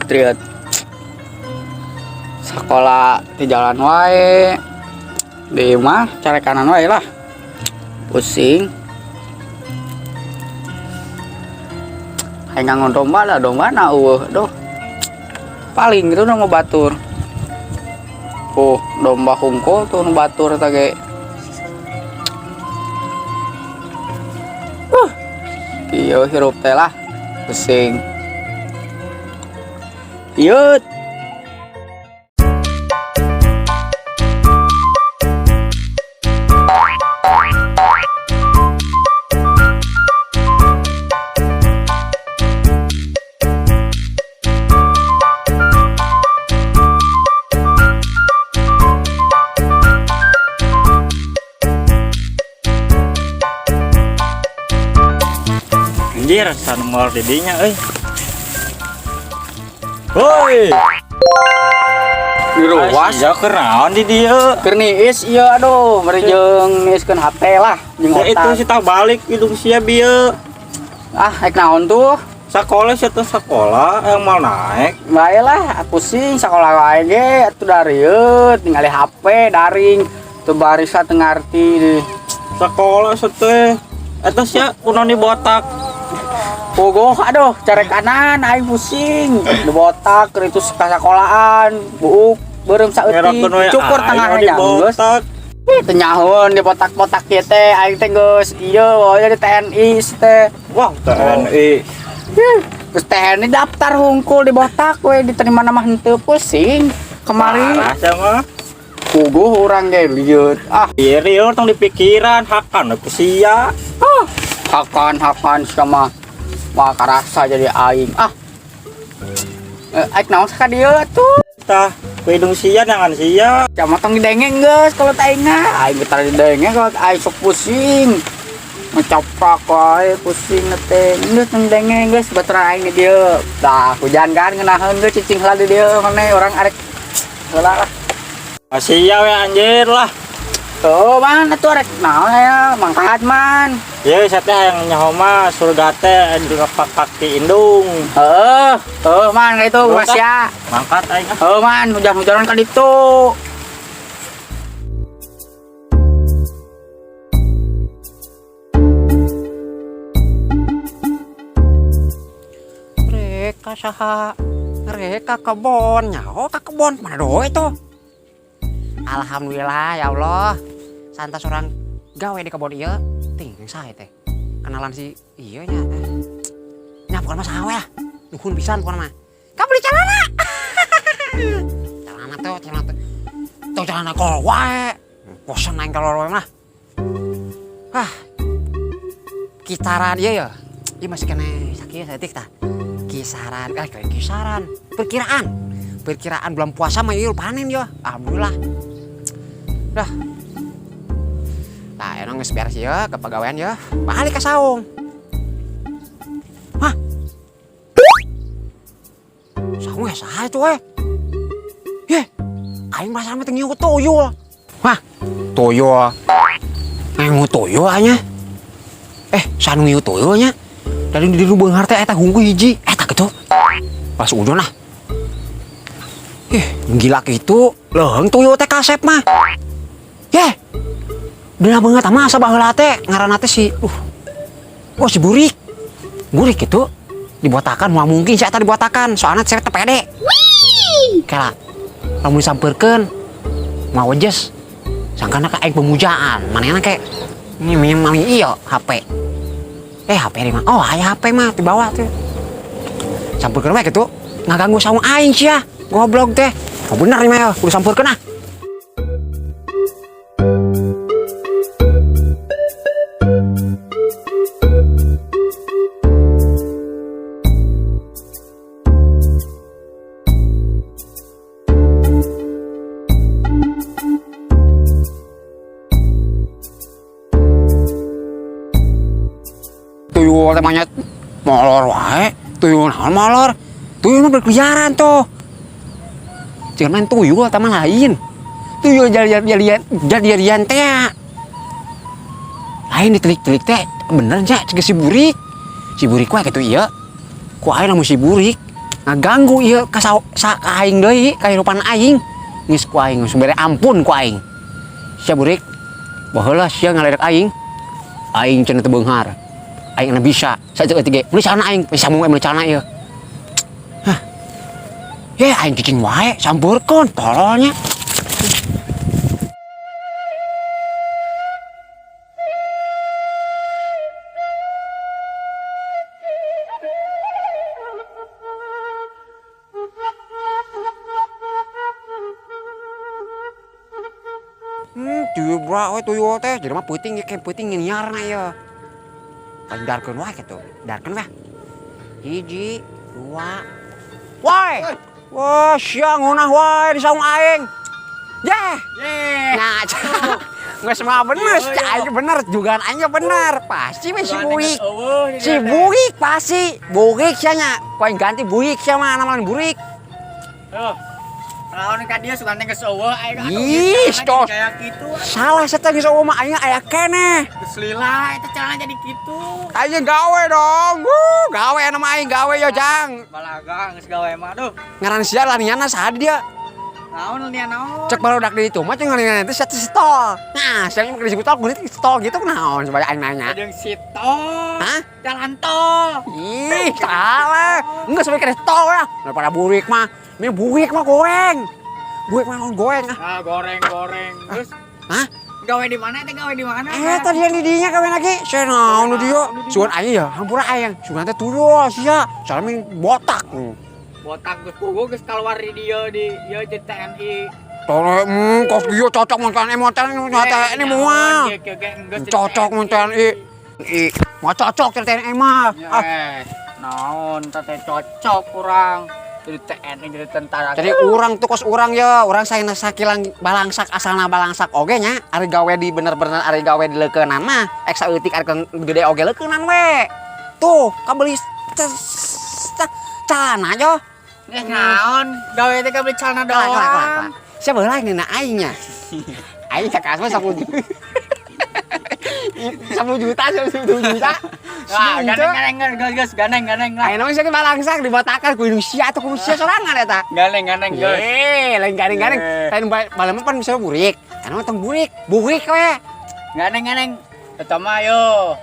Riut sekolah di jalan wae, di rumah cari kanan wae lah, pusing. Hengang domba lah, domba na doh paling itu mau batur. Domba hungkul tuh nu batur tage. Iya hirup teh lah, pusing. Yut. Anjir, san mall didinya euy. Woi. Diruas ya keur naon di dieu? keur niis ieu aduh meureun jeung niiskeun HP lah jeung Ya itu otak. si tah balik hidung sia bieu. Naik naon tuh? Sakola sia teh sakola yang mal naik. Bae lah pusing sakola wae ge atuh darieu tinggali HP daring teu barisa teu ngarti. Sakola teh eta sia kunaon di botak. Pogoh aduh cari kanan aing pusing di botak keur itu sekolahan buuk beureum saeutik cukur tengahnya geus teu nyahoeun di botak-botak ieu teh aing teh geus ieu we di TNI teh. Wah, TNI. Geus TNI daftar hungkul di botak we diterima nama henteu pusing kemari. Parah mah. Pogoh urang ge lieur Ieu rieur tong dipikiran hakan ku sia. hakan sama wah karasa jadi aing aing naon ka dieu atuh Tah, ku hidung sia jangan sia. cama tong didengeng geus kalau tainga aing getar didengeng kalau aing sok pusing ngecoprak wae pusing teh geus tong dengeng geus baturan aing di dieu tah hujan kan ngeunaheun geus cicing heula di dieu maneh urang arek heula lah Sia we anjir lah. tuh man atuh arek naon aya mangkat man. Ya saya teh yang nyaho mah surga teh dilepak di indung. Tuh man itu Mas ya. Mangkat aing. Man hujan-hujanan ka ditu. Reka saha? Reka kebon nyaho ka kebon mana doe itu? Alhamdulillah ya Allah. Santas orang gawe di kebon ieu. Ting sae teh. Kenalan si ieu nya. Nya bukan masalah we lah. Nuhun pisan pokona mah. Ka beli calana. Calana teh, calana teh. Tuh calana kol wae. Bosan aing kalor wae mah. Kisaran ieu ya. Ieu masih kene sakieu saeutik tah. Kisaran perkiraan bulan puasa mah ieu panen ya. Alhamdulillah. Dah. Nah, emang geus beres ya kepagawean ya. Balik ka saung. Hah? Saung ya saha itu we? Ye. Aing merasa mah teu ngieu tuyul. Hah? Tuyul. Ngieu tuyul anya. Sanu ngieu tuyul nya. Dari di beunghar teh eta hungkul hiji. Eta kitu. Pas udon lah. Gila kitu. Leung tuyul teh kasep mah. Ye. Bener banget masa baheula teh ngaranna teh si si burik. Burik itu dibotakan moal mungkin si eta dibotakan soalna cewek teh pede. Kala lamun disampeurkeun moal wejes sangkana ka aing pemujaan manehna ke memang ieu HP. HP di mana? Oh, aya HP mah di bawah tuh. Sampeurkeun we kitu ngaganggu saung aing sia. Goblok teh. Oh bener ieu mah kudu sampeurkeun ah. Tuyul teh monyet molor wae. Tuyul naon molor? Tuyul mah berkeliaran tuh. Jangan main tuyul teh mah lain. Tuyul jadian teh. aing ditelik-telik teh bener nya cek si burik. Si burik wae kitu ieu. Ku aing lamun si burik ngaganggu ieu ka aing deui kahirupan aing. Geus ku aing sumber ampun ku aing. Sia burik baheula sia ngaledek aing. Aing cenah teu beunghar. Aing na bisa saeutik ge. Mun calana aing bisa mun calana ieu. Hah. Ye aing cicing wae sampeurkeun tololnya. Jubra we tuyul teh jadi mah peuting ge kayak peuting nyiarna ya. Paling darkeun wae kitu. Darkeun weh. 1 2 Woi. Wah, siang ngunah wae di saung aing. Yeh. Nah, geus mah bener, aing bener, jugaan aing bener. Pasti we si Buik. Si Buik pasti. Buik sia nya. Ku aing ganti Buik sia mah namanya Burik. Lawan ka dia suka geus eueuh aing Ih, tos. kayak kitu. Salah setan geus eueuh mah aing aya keneh. Geus lila eta celana jadi kitu. Aing gawe dong. Gawe nama aing gawe yo, Jang. Balaga geus gawe mah aduh. Ngaran sia laniana saha dia? Naon lia naon? Cek barudak di itu mah cek ngaran itu satu stol. Nah, sia mah disebut tol kulit stol gitu naon coba aing nanya. Jeung sitol. Hah? Jalan tol. Ih, salah. Enggak sampai kena stol ya. Daripada burik mah. Ini burik mah goreng. Burik mah goreng ah. Ah, goreng. Terus Hah? gawe di mana teh gawe di mana? Tadi yang di dinya kawe lagi. Saya naon di dia. Sugan aing ya, hampura aing. Sugan teh tuyul sia. Salami botak. Botak geus puguh geus keluar di dieu di ieu di TNI. Tore kos dia cocok mun TNI mun TNI moal. Cocok mun TNI. Mau cocok TNI mah. Naon teh cocok kurang. Jadi TNI jadi tentara. Jadi urang tuh kos urang ya, urang saena sakilang balangsak asalna balangsak oge nya, ari gawe di bener-bener ari gawe di leukeunan mah, ek saeutik ari gede oge leukeunan we. Tuh, kabeli celana yo. Naon? Gawe teh kabeli celana doang. Sia baheula nina aing nya. Aing cakas mah 10 juta. 10 juta, 10 juta. Wah, ganeng geus ganeng lah. Ayeuna mah sia balangsak dibotakan ku Indonesia atuh ku sia sorangan eta. Ganeng geus. Lain ganeng-ganeng. Lain baleman pan bisa burik. Anu tong burik we. Ganeng. Eta mah yo.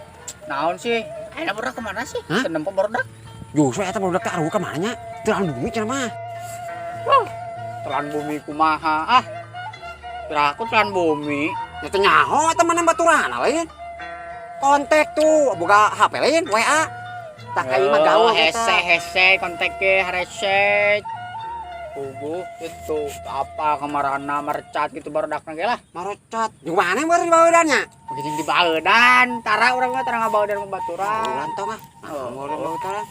Naon sih? Ayeuna barudak kemana sih? Senempo barudak. Justru eta barudak teh aruh ka mana nya? Telan bumi cenah mah. Telan bumi kumaha? Kira aku telan bumi. Ya teh nyaho eta mana baturan lain. Kontak tuh, boga HP lain WA. Tak kayak mah gaul hese kontak ke harese. Puguh itu apa kamarana mercat gitu baru dakna ge lah. Marocat. Di mana baru di baeudannya? Begitu di baeudan, tara urang mah tara ngabaeudan mah baturan. Lantong ah. Ngeureun baeudan.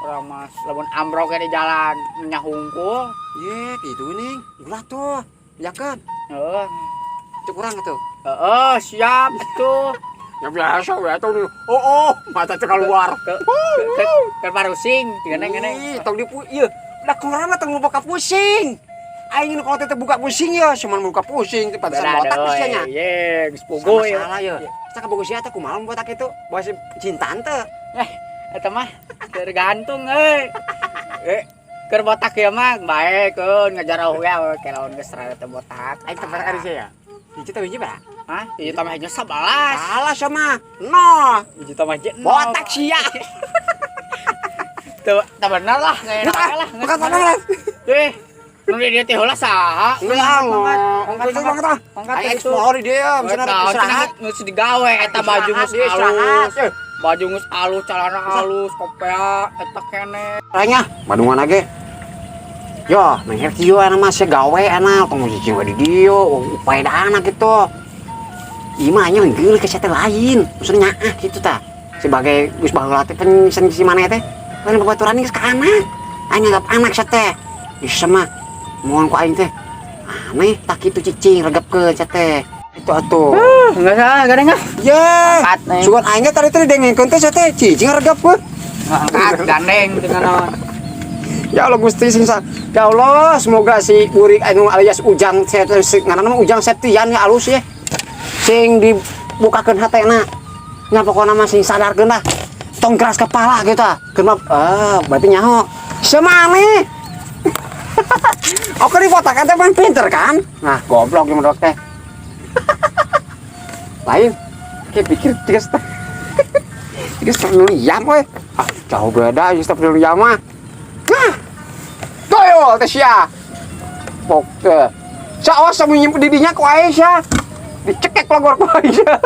Urang mah lamun ambrog di jalan nya hungkul. Ye, kitu ning. Ulah tuh. Yakeun. Heeh. Cek urang atuh. Heeh, siap tuh. Ya biasa we atuh. Oh, mata teh keluar. Ke parusing, ganeng-ganeng. Ih, tong dipu ieu. Da kurang mah tong buka pusing. Aing kalau teh buka pusing ya, cuman buka pusing teh pantesan botak sia nya. Ye, geus puguh ya. Salah ya. Kita ke Bogor teh kumaha botak itu? Bawa cintaan teh. Eta mah tergantung keur botak ya mah bae keun ngajar we kelawan geus rada teh botak. Aing teh ari sia ya. Hiji teh hiji ba? Hah? Hiji tambah hiji 11. Salah sama. No. Hiji tambah hiji. Botak sia. Tuh, tak benar lah, enggak enak lah. Bukan benar. Nu dia teh heula saha? Angkat. Aing explore di dia, misalnya istirahat. Geus digawe eta baju geus alus. Baju geus alus, celana alus, kopea eta keneh. Tanya, badungan lagi. Yo, menger kieu ana mah sia gawe ana tong cicing we di dieu, upayana kitu. Ieu mah nya geuleuh ke teh lain. Maksudnya nyaah kitu tah. Sebagai geus baheula teh pengen si maneh teh. Lain babaturan geus ka anak. Aing nganggap anak sia teh. Bisa mah mohon ku aing teh. Aneh tak kitu cicing regepkeun sia teh. Itu atuh. Enggak salah, gadeng ah. Ye. Sugan aing tadi dengekeun teh sia teh cicing regepkeun. Angkat gandeng dengan naon. Ya Allah Gusti singsa. Ya Allah, semoga si Burik anu alias Ujang ngaranna mah Ujang Septian ya alus ya. Sing dibukakeun hatena. nya pokoknya masih sadarkeun lah tong keras kepala gitu ah kenapa berarti nyaho semami oke di foto kan emang pinter kan nah goblok yang menurut teh lain kayak pikir tiga setengah jam weh jauh beda just setengah jam mah nah toyo teh sia pokoknya sawas sama nyimpen didinya ku Aisyah dicekek lagor ku Aisyah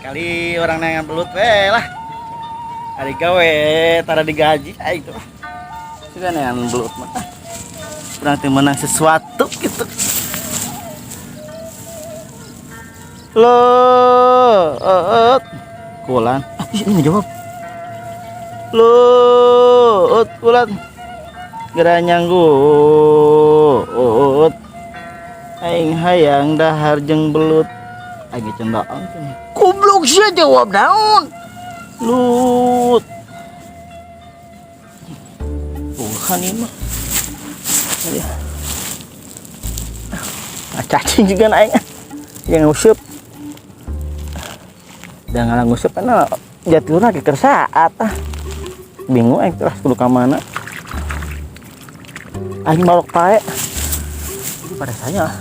kali orang nengan belut lah hari gawe tara digaji itu sudah nengan belut mah berarti menang sesuatu gitu lo kulan ini menjawab lo kulan gara nyanggut aing hayang dahar jeung belut aing cendaan goblok sih jawab naon lut bukan ini mah cacing juga naik yang ngusep jangan ngusep karena jatuh lagi kersaat bingung terus kudu ka mana aing balok pae pada saya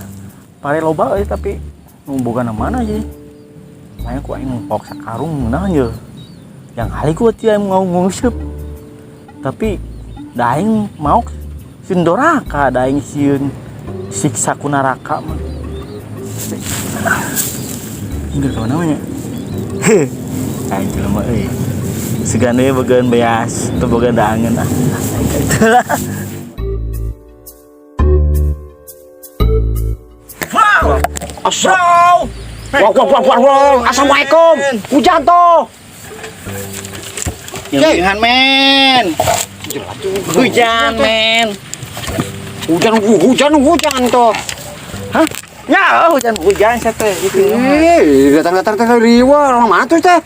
pae loba tapi bukan mana jadi makanya ku aing pok sakarung nah aja yang kali ku tia mau ngusep tapi daing mau sindoraka daing sieun siksa ku neraka mah enggak tahu namanya aing jelema euy segane bageun beas teu boga daangeun itulah Assalamualaikum. Wow. Assalamualaikum. Hujan toh. Hujan men. Hujan men. Hujan toh. Hah? Ya, hujan saya teh gitu. Datang dari riwa orang mana tuh teh?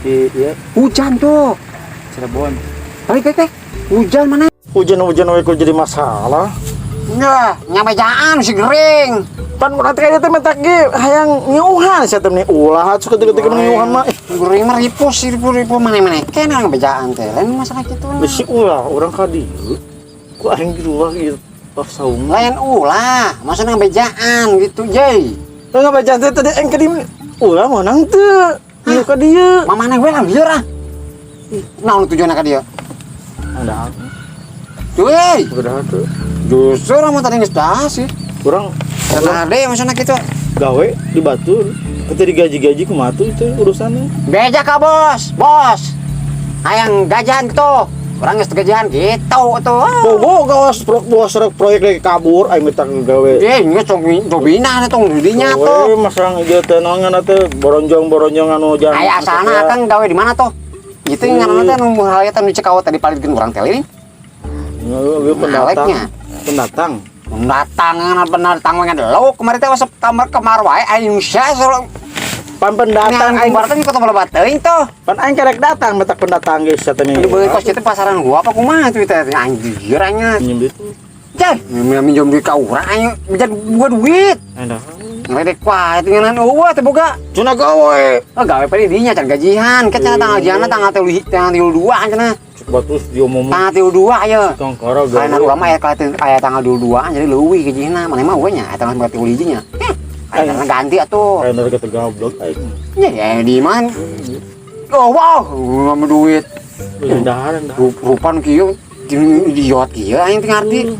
Iya. Hujan tuh. Cirebon. Balik teh. Hujan mana? Hujan we kok jadi masalah. Enggak, nyamajaan si gering. Pan berarti kayak teh mentak ge hayang ngiuhan sia teh ulah suka ketika ngiuhan mah gering mah ripu mana-mana kan yang bejaan teh lain masalah kitu besi ulah orang ka dieu ku aing di luar gitu pas saung lain ulah maksudnya bejaan gitu jey teu ngabejaan teh tadi aing ka dieu ulah menang teu ieu ka dieu mamana we lah lieur ah naon tujuanna ka dieu ada Cuy, udah tuh justru orang tadi geus dah sih kurang karena ada maksudnya gitu gawe di Batur ketika digaji-gaji kumaha tuh itu urusannya beja ka bos hayang gajian gitu orang geus gajian gitu tuh bogo gawas proyek lagi kabur aing minta gawe geus dobina tong didinya tuh masang ieu teh naongan teh boronjong anu jangan aya asalna kan gawe di mana tuh itu ngaranna teh nu halaya teh nu cekawat tadi palingkeun urang teh ini pendatang pendatang lo kemarin teh wasap kamar wae aing sia pan pendatang aing berarti kota melebat teuing tuh pan aing kerek datang betak pendatang geus eta nih di beuleuh kos teh pasaran gua apa kumaha tuh teh anjir anya nyem itu jay minjem duit ka urang anya bisa gua duit endah ngeledek wae teh ngeunaan eueuh teh boga cuna gawe gawe pa di dinya can gajian ke cenah tanggal gajianna tanggal 32 cenah batus diomong tanggal 32 aya kangkara gawe karena urang mah aya tanggal 22 jadi leuwih gajina mana mah we nya aya tanggal 31 nya aya ganti atuh aya nu keur goblok aing ya di man oh wow ngam duit endahan rupan kieu idiot kieu aing teu ngarti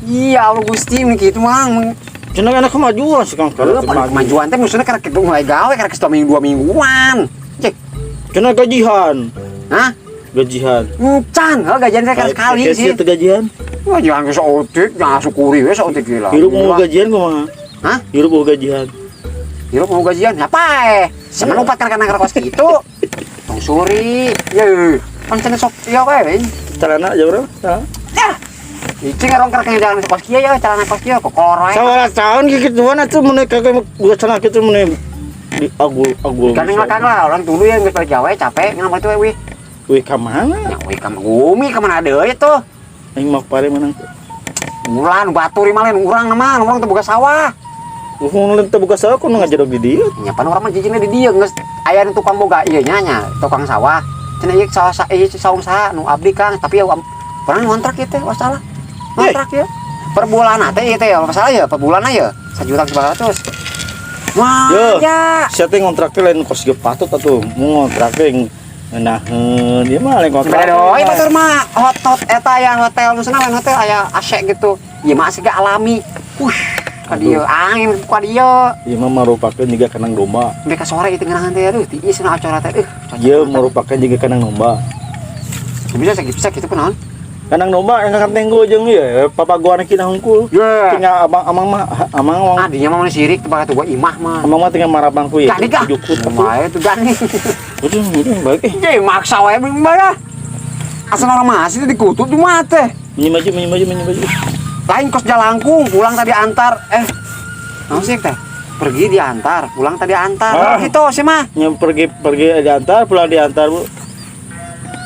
iya Allah Gusti mun kitu mah cenah anak kemajuan sih kangkara kemajuan teh maksudna karek mulai gawe karek 2 mingguan cek cenah gajihan hah gajihan can gajian teh sekali sih teu gajihan gajian geus otik nya syukuri we saotik gila hirup mau gajian kumaha hah hirup mau gajian hirup mau gajian apa semen 4 karena kos kitu tong suri ye Pancen sok iya wae. Celana aja bro. Dah. Icing ngarong kereng jalan kos kieu ya, celana kos kieu kok kolor wae. Salah tahun gituan atuh mun kagak buat celana kitu mun di agu. Kan makan lah orang dulu yang geus Jawa capek ngapa tuh weh. Wih ka mana? Ya weh ka Gumi ka mana deui tuh. Aing mah pare menang. Bulan batur mah lain urang mah, urang teu boga sawah. Mun teu buka sawah kudu ngajedog di dieu. Nya pan urang mah jijina di dieu geus aya nu tukang boga ieu nya tukang sawah. Cenah ieu sawah saung saha nu abdi Kang, tapi ya pernah ngontrak ieu teh masalah. Ngontrak ya. Per bulan teh ieu teh masalah ya, per bulan ya 1.900.000. Wah, ya. Sia teh ngontrak teh lain kos ge patut atuh. Mun ngontrak teh ngeunaheun ieu mah lain kontrak. Doi batur mah hot eta yang hotel nu sana lain hotel aya AC gitu. Ieu mah asli alami. Ka dieu angin ka dieu. Ieu mah merupakeun jiga kandang domba. Mereka sore itu ngeunaheun teh aduh tiis na acara teh. Ieu merupakeun jiga kandang domba. Bisa gitu kunaon? Kandang domba yang akan tenggo jeung ieu papa gua anak kina hungkul. Tinggal amang mah amang adinya mah sirik teh tuh gua imah mah. amang mah tinggal marabang ku ieu. Gani kah? Bae tuh gani. Udah baik Ye maksa wae bing bae. Asal orang masih dikutuk di mah teh. Minjem baju. Lain kos jalangkung, pulang tadi antar. Naon sih teh? Pergi diantar, pulang tadi antar. Gitu sih mah. Yang pergi diantar, pulang diantar, Bu.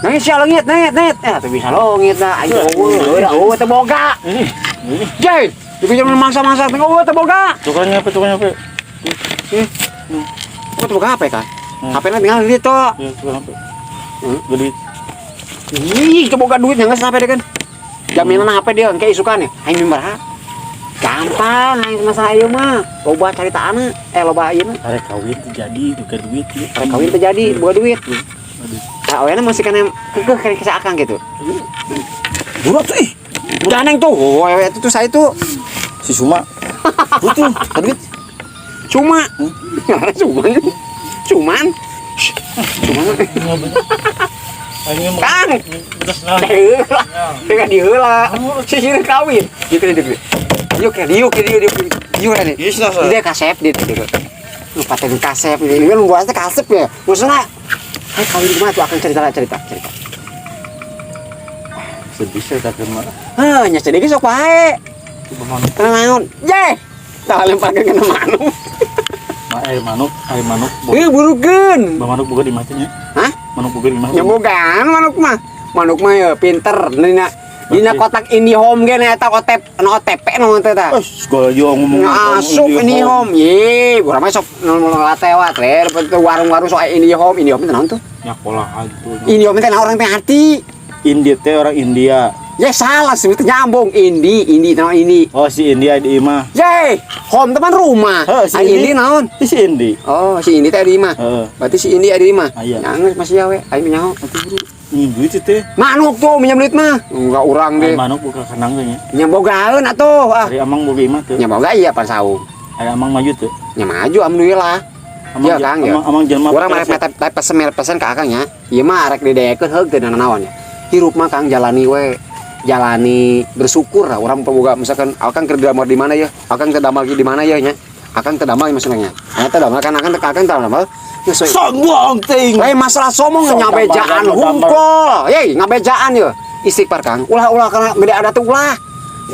Nangis sia leungit, net. Teu bisa leungit dah. Ayo eueuh teu boga. Ini. Jay, dipinjam mangsa-mangsa teh eueuh teu boga. Tukarnya apa? Kok teu boga HP kan? HP-na tinggal di ditu. Ya, tukar apa? Gede. Ih, teu boga duit geus HP deh kan. Jaminan HP dia engke isukan ya. Aing mimbar gampang aing masalah ieu mah. Loba caritaana, loba ieu mah. Arek kawin teh jadi tukar duit. Arek kawin teh jadi boga duit. Awalnya masih kena kekeh kayak kisah akang gitu. Burak tuh Udah neng tuh, itu tuh saya tuh si Suma. Betul, duit. cuma, cuman, Kang, dengan diheula, sisir kawin, yuk ini, dia kasep dia, lupa tadi kasep, ini kan buatnya kasep ya, maksudnya. Kawin gimana tuh akan cerita. Sedih saya tak kenal. Nya sedih ge sok wae. Naon? Ye. Tah lempar ke kana manuk. Air manuk. Burukeun. Manuk boga di matanya. Hah? Manuk boga di mana? Nya bogaan manuk mah. Manuk mah ya pinter. Dina kotak IndiHome ge eta OTP nu teh tah. Sekolah juga ngomong. Masuk IndiHome. Ye, urang mah sok latewat we. Warung-warung sok IndiHome teh naon tuh? Nyakolahan tuh. IndiHome teh orang teh arti. India teh orang India. Ya salah sih nyambung Indi naon ini. Oh si India di imah. Ye, home teman rumah. Si Indi naon? Si Indi. Oh, si Indi teh di imah. Berarti si Indi ada di imah. Iya. Nangis masih ya we. Aing nyaho atuh buru. Duit teh. Manuk tuh minjam duit mah. Enggak urang deh. Manuk buka kanang nya. Nya bogaeun atuh. Dari amang boga imah teh. Nya boga iya pan saung. Aya amang maju teh. Nya maju alhamdulillah. Iya Kang ya. Amang jelema. Urang mah pesen ka Akang nya. Ieu mah arek didekeun heug teh naon ya. Hirup mah Kang jalani bersyukur lah orang pemboga misalkan Akang keur damel di mana ya Akang teu damel di mana ya nya Akang teu damel maksudnya nya teu damel kan Akang teu damel ya sombong ting masalah sombong ngabejaan hungkul ngabejaan ya istighfar Kang ulah kana gede ada tuh ulah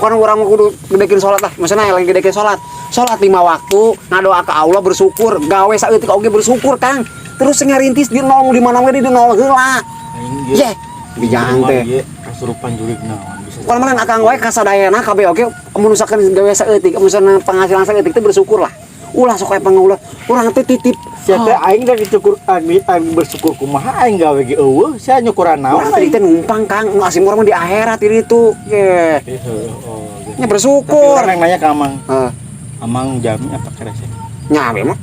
bukan orang kudu gedekeun salat lah maksudnya lagi gedekeun salat 5 waktu ngadoa ka Allah bersyukur gawe saeutik oge bersyukur Kang terus ngarintis di nol di mana we di nol heula ye bijang teh kasurupan jurig naon bisa. Kalau mana Akang wae kasadayana kabeh oge mun usahakeun gawe saeutik, mun penghasilan saeutik teh bersyukur lah. Ulah sok aya pangulah. Urang teh titip. Sia teh aing da dicukur aing bersyukur kumaha aing gawe ge eueuh, sia nyukuran naon. Urang teh teh numpang Kang, nu asim urang mah di akhirat ieu itu. Ye. Nya bersyukur. Urang nanya ka Amang. Amang jami apa kresek? Nya mah.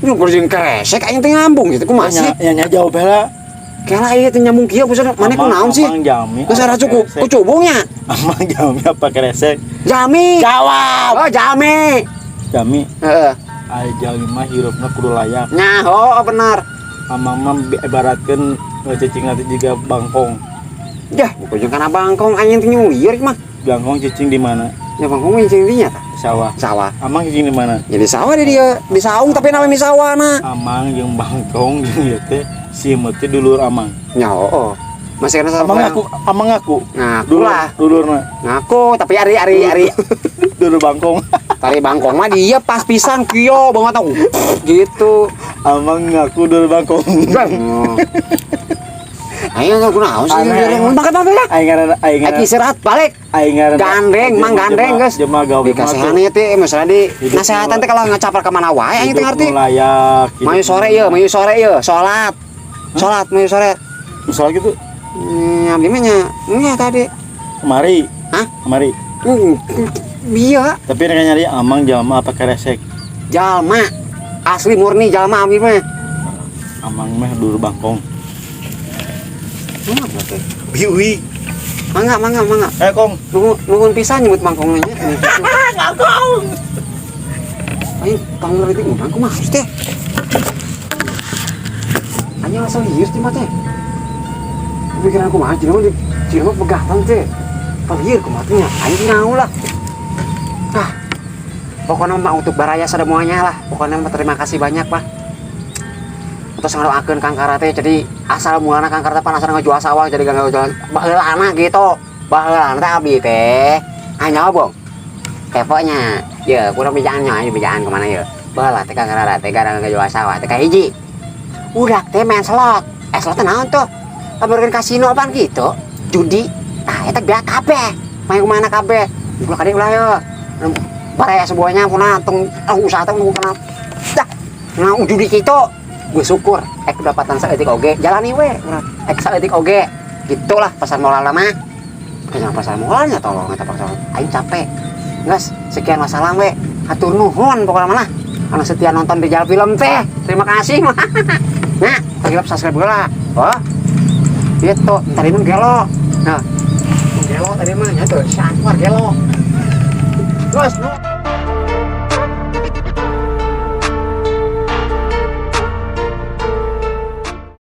Nu kurang kresek aing teh ngambung gitu kumaha sih? Nya jauh bela. Kela ieu teh nyambung kieu pusana maneh kunaon sih? Amang jami. Geus ara cukup, kucubungnya. Amang jami apa kresek? Jami. Jawab. Oh, jami. Jami. Heeh. Ai jami mah hirupna kudu layak. Nya, oh benar. Amang mah ibaratkeun cicing teh jiga bangkong. Yah, bukan kana bangkong anjing teh nyuyur mah. Bangkong cicing di mana? Ya bangkong cicing di nya tah. Sawah. Amang cicing di mana? Ya di sawah dia di saung tapi namanya di sawah na. Amang jeung bangkong jeung ieu teh si teh dulur Amang. Nya oh. Masih kena Amang aku. Ngaku lah. Dulurna. Ngaku tapi ari Dulur bangkong. tari bangkong mah dia pas pisan kio banget tau. Gitu. Amang aku dulur bangkong. Oh. Ayo aku naon sih yang makan apa ya? Aing ngaranna Aki istirahat balik. Gandeng, mang gandeng guys. Jemaah gawe Dikasihan ieu teh masalah di nasehatan teh kalau ngacapar ka mana wae aing teh ngarti. Layak. Mayu sore yeuh, salat. Salat mayu sore. Soal gitu. Abdi mah nya tadi. Kemari. Hah? Kemari. Iya, Tapi mereka nyari amang jalma apa keresek. jalma. Asli murni jalma abdi mah. Amang mah dulur bangkong. Mana berarti? Biwi. Mangga. Kong. Nuhun pisan nyebut mangkong nya. Ngakong. Aing panggil itu urang kumaha teh? Anya asal hius di mah teh. Pikiran kumaha cenah mah cenah mah pegatan teh. Palieur kumaha teh nya? Aing ngau lah. Pokoknya mah untuk baraya semuanya lah. Pokoknya mah terima kasih banyak Pak. Terus ngadoakeun Kang Kara teh jadi asal mulana Kang Kara teh panasan ngajual sawah jadi gak ngajual baheulana gitu. Baheulana teh abdi teh hanya obong. Keponya, ya kurang bijaannya, bijaan kemana ya? Baheula teh Kang Kara teh gara ngajual sawah teh ka hiji. Udak teh main slot. Slot teh naon tuh? Kabarkeun kasino apaan gitu? Judi. Tah eta biar kabeh. Main kemana kabeh? Ulah kadek ulah ya. Baraya semuanya punah tung usaha teh kena. Dah. Nah judi kitu. Gue syukur kedapatan saeutik oge jalani we saeutik oge gitulah pasar moral mah kayaknya pasar moralnya tolong eta pasar aing capek geus sekian masalah we hatur nuhun pokoknya mana anu setia nonton di Jalan Film teh terima kasih mah nah pagilap subscribe heula oh gitu tadi mah gelo nah gelo tadi mah nya teu sakuar gelo terus